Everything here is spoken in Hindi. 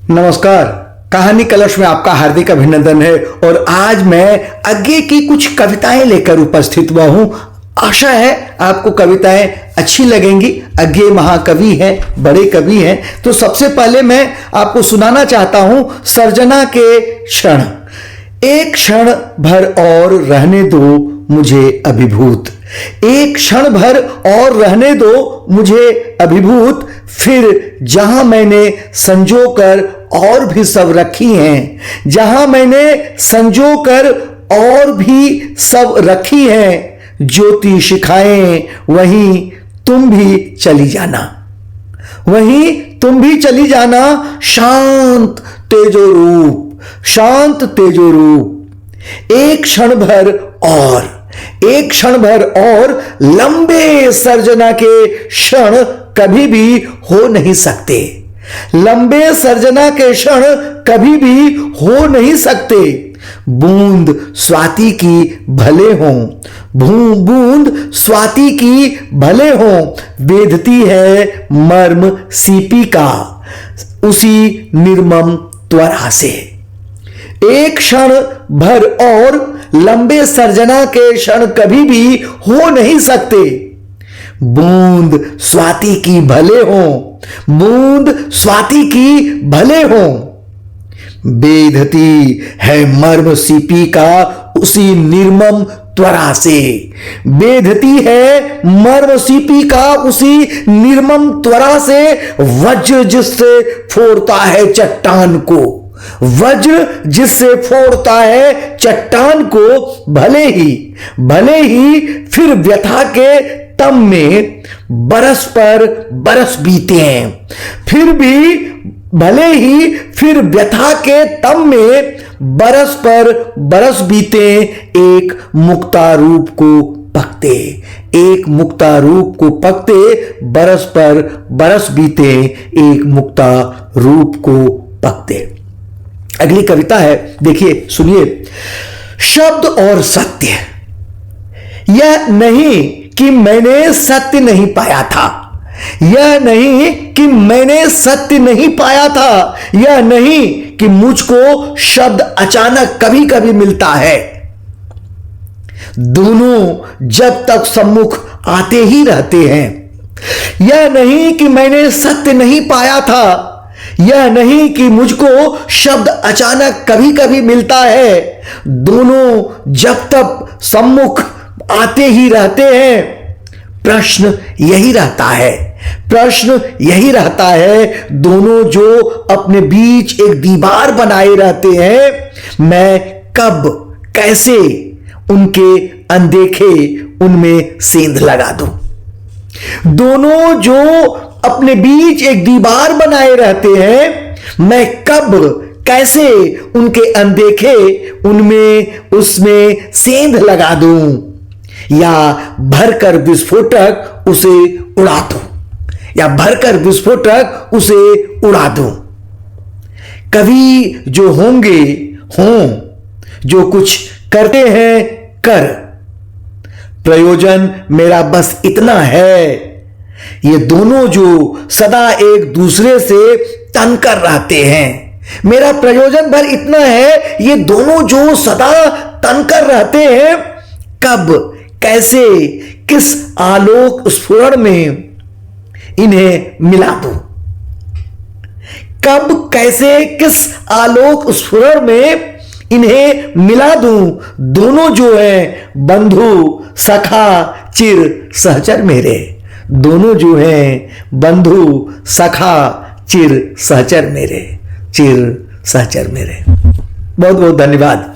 नमस्कार। कहानी कलश में आपका हार्दिक अभिनंदन है और आज मैं आगे की कुछ कविताएं लेकर उपस्थित हुआ हूं। आशा है आपको कविताएं अच्छी लगेंगी। अज्ञे महाकवि हैं, बड़े कवि हैं। तो सबसे पहले मैं आपको सुनाना चाहता हूं सर्जना के क्षण। एक क्षण भर और रहने दो मुझे अभिभूत, एक क्षण भर और रहने दो मुझे अभिभूत, फिर जहां मैंने संजोकर और भी सब रखी हैं, जहां मैंने संजोकर और भी सब रखी हैं, ज्योति शिखाएं वहीं तुम भी चली जाना, वहीं तुम भी चली जाना, शांत तेजो रूप, शांत तेजो रूप। एक क्षण भर और, एक क्षण भर और, लंबे सर्जना के क्षण कभी भी हो नहीं सकते, लंबे सर्जना के क्षण कभी भी हो नहीं सकते। बूंद स्वाति की भले हों, बूंद स्वाति की भले हों, वेधती है मर्म सीपी का उसी निर्मम त्वरा से। एक क्षण भर और, लंबे सर्जना के क्षण कभी भी हो नहीं सकते। बूंद स्वाति की भले हों, बूंद स्वाति की भले हों, बेधती है मर्म सीपी का उसी निर्मम त्वरा से, बेधती है मर्म सीपी का उसी निर्मम त्वरा से। वज्र जिससे फोड़ता है चट्टान को, वज्र जिससे फोड़ता है चट्टान को, भले ही फिर व्यथा के तम में बरस पर बरस बीते हैं, फिर भी भले ही फिर व्यथा के तम में बरस पर बरस बीते, एक मुक्ता रूप को पकते, एक मुक्ता रूप को पकते, बरस पर बरस बीते, एक मुक्ता रूप को पकते। अगली कविता है, देखिए सुनिए। शब्द और सत्य। यह नहीं कि मैंने सत्य नहीं पाया था, यह नहीं कि मैंने सत्य नहीं पाया था, यह नहीं कि मुझको शब्द अचानक कभी कभी मिलता है। दोनों जब तक सम्मुख आते ही रहते हैं। यह नहीं कि मैंने सत्य नहीं पाया था, यह नहीं कि मुझको शब्द अचानक कभी कभी मिलता है। दोनों जब तक सम्मुख आते ही रहते हैं। प्रश्न यही रहता है, प्रश्न यही रहता है, दोनों जो अपने बीच एक दीवार बनाए रहते हैं, मैं कब कैसे उनके अनदेखे उनमें सेंध लगा दूं। दोनों जो अपने बीच एक दीवार बनाए रहते हैं, मैं कब कैसे उनके अनदेखे उनमें उसमें सेंध लगा दूं, या भरकर विस्फोटक उसे उड़ा दूं, या भरकर विस्फोटक उसे उड़ा दूं। कवि जो होंगे हों, जो कुछ करते हैं कर, प्रयोजन मेरा बस इतना है। ये दोनों जो सदा एक दूसरे से तनकर रहते हैं, मेरा प्रयोजन भर इतना है, ये दोनों जो सदा तनकर रहते हैं, कब कैसे किस आलोक स्फुरण में इन्हें मिला दूं, कब कैसे किस आलोक स्फुरण में इन्हें मिला दूं। दोनों जो हैं बंधु सखा चिर सहचर मेरे, दोनों जो हैं बंधु सखा चिर सहचर मेरे, चिर सहचर मेरे। बहुत बहुत धन्यवाद।